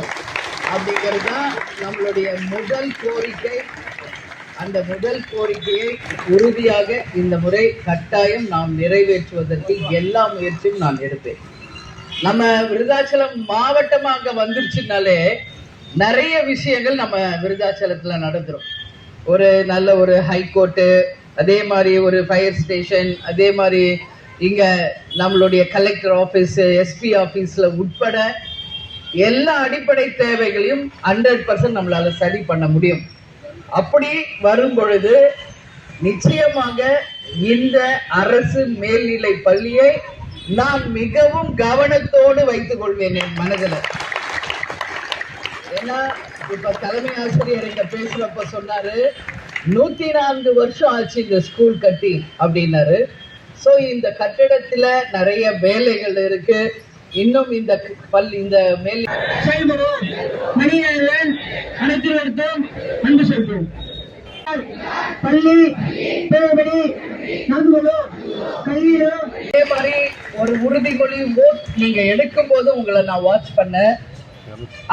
வேண்டும் அப்படிங்கிறது தான் நம்மளுடைய முதல் கோரிக்கை. அந்த முதல் கோரிக்கையை உறுதியாக இந்த முறை கட்டாயம் நாம் நிறைவேற்றுவதற்கு எல்லா முயற்சியும் நான் எடுப்பேன். நம்ம விருதாச்சலம் மாவட்டமாக வந்துருச்சுனாலே நிறைய விஷயங்கள் நம்ம விருதாச்சலத்துல நடந்துரும். ஒரு நல்ல ஒரு ஹைகோர்ட்டு, அதே மாதிரி ஒரு ஃபயர் ஸ்டேஷன், அதே மாதிரி இங்க நம்மளுடைய கலெக்டர் ஆஃபீஸ், எஸ்பி ஆஃபீஸ்ல உட்பட எல்லா அடிப்படை தேவைகளையும் 100% நம்மளால சரி பண்ண முடியும். அப்படி வரும் பொழுது நிச்சயமாக இந்த அரசு மேல்நிலை பள்ளியை நான் மிகவும் கவனத்தோடு வைத்துக் கொள்வேன் என் மனதில். ஏன்னா இப்ப தலைமை ஆசிரியர் இங்க பேசுறப்ப சொன்னாரு 104 வருஷம் ஆச்சு இந்த ஸ்கூல் கட்டி அப்படின்னாரு. ஸோ இந்த கட்டிடத்துல நிறைய வேலைகள் இருக்கு. இன்னும் இந்த பள்ளி இந்த மேல் செயல்படும் மணியாளர் அனைத்திற்கும் அன்பு செலுத்தும் பள்ளி தேவடி நண்பர்களும் கல்வியிலும் இதே மாதிரி ஒரு உறுதிமொழி நீங்க எடுக்கும் போது உங்களை நான் வாட்ச் பண்ணேன்.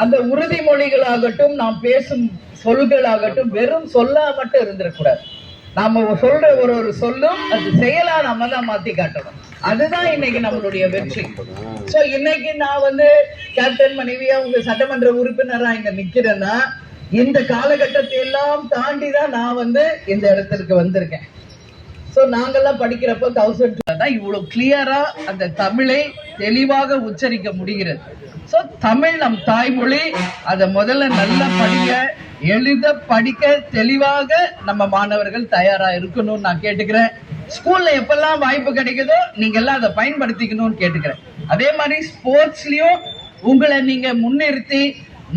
அந்த உறுதிமொழிகளாகட்டும், நாம் பேசும் சொல்களாகட்டும் வெறும் சொல்லா மட்டும் இருந்திடக்கூடாது. நாம சொல்ற ஒரு சொல்லும் அது செயலா நம்ம தான் மாத்தி காட்டணும். அதுதான் இன்னைக்கு நம்மளுடைய வெற்றி. சோ இன்னைக்கு நான் கேப்டன் மனைவியா உங்க சட்டமன்ற உறுப்பினரா இங்க நிக்கிறேன்னா இந்த காலகட்டத்தை எல்லாம் தாண்டி தான் நான் இந்த இடத்திற்கு வந்திருக்கேன். சோ நாங்கெல்லாம் படிக்கிறப்போ 1000 தான் இவ்வளவு கிளியரா அந்த தமிழை தெளிவாக உச்சரிக்க முடிகிறது. சோ தமிழ் நம் தாய்மொழி. அதை முதல்ல நல்லா படிக்க, எழுத படிக்க தெளிவாக நம்ம மாணவர்கள் தயாரா இருக்கணும்னு நான் கேட்டுக்கிறேன். ஸ்கூல்ல எப்பெல்லாம் வாய்ப்பு கிடைக்குதோ நீங்க எல்லாம் அதை பயன்படுத்திக்கணும்னு கேட்டுக்கிறேன். அதே மாதிரி ஸ்போர்ட்ஸ்லயும் உங்களை நீங்க முன்னிறுத்தி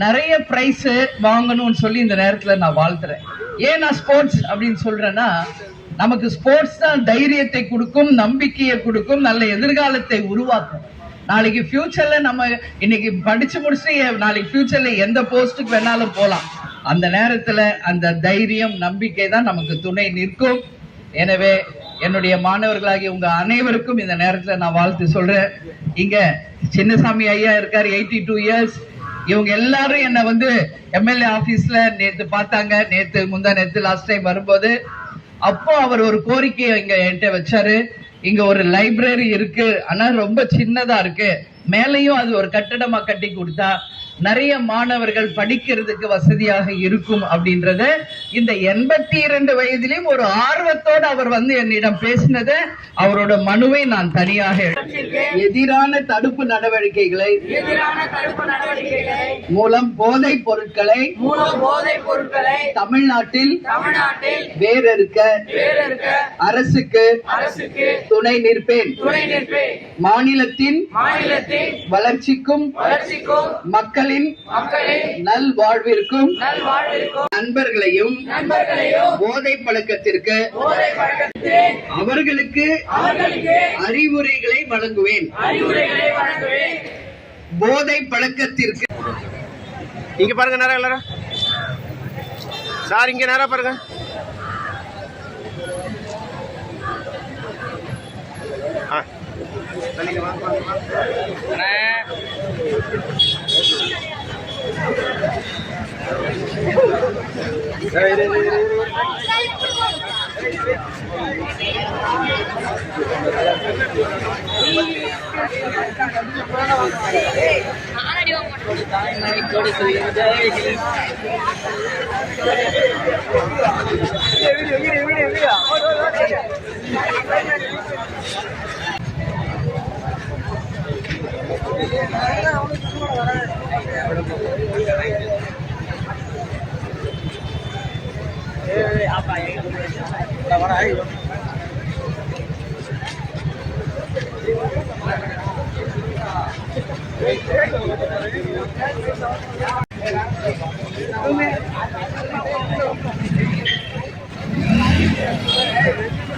நிறைய பிரைஸ் வாங்கணும்னு சொல்லி இந்த நேரத்துல நான் வாழ்த்துறேன். ஏன் நான் ஸ்போர்ட்ஸ் அப்படின்னு சொல்றேன்னா, நமக்கு ஸ்போர்ட்ஸ் தான் தைரியத்தை கொடுக்கும், நம்பிக்கையை கொடுக்கும், நல்ல எதிர்காலத்தை உருவாக்கும். நாளைக்கு ஃபியூச்சர்ல நம்ம இன்னைக்கு படிச்சு முடிச்சுட்டு நாளைக்கு ஃபியூச்சர்ல எந்த போஸ்டுக்கு வேணாலும் போலாம். அந்த நேரத்துல அந்த தைரியம், நம்பிக்கை தான் நமக்கு துணை நிற்கும். எனவே என்னுடைய மாணவர்களாகிய உங்க அனைவருக்கும் இந்த நேரத்துல நான் வாழ்த்து சொல்றேன். இங்க சின்னசாமி ஐயா இருக்காரு, 82 இயர்ஸ். இவங்க எல்லாரும் என்ன எம்எல்ஏ ஆபீஸ்ல நேத்து பார்த்தாங்க. நேத்து லாஸ்ட் டைம் வரும்போது அப்போ அவர் ஒரு கோரிக்கையை இங்க என்கிட்ட வச்சாரு. இங்க ஒரு லைப்ரரி இருக்கு, ஆனா ரொம்ப சின்னதா இருக்கு, மேலையும் அது ஒரு கட்டடமா கட்டி கொடுத்தா நிறைய மாணவர்கள் படிக்கிறதுக்கு வசதியாக இருக்கும் அப்படின்றத இந்த 82 வயதிலும் ஒரு ஆர்வத்தோடு அவர் என்னிடம் பேசினது, அவரோட மனுவை நான் தனியாக எதிரான தடுப்பு நடவடிக்கைகளை மூலம் போதைப் பொருட்களை தமிழ்நாட்டில் வேறறுக்க அரசுக்கு துணை நிற்பேன். மாநிலத்தின் வளர்ச்சிக்கும் மக்களின் நல்வாழ்விற்கும் நண்பர்களையும் போதை பழக்கத்திற்கு அவர்களுக்கு அறிவுரைகளை வழங்குவேன். போதை பழக்கத்திற்கு இங்க பாருங்க, நேரம் எல்லாரும் சார் இங்க நேரம் பாருங்க.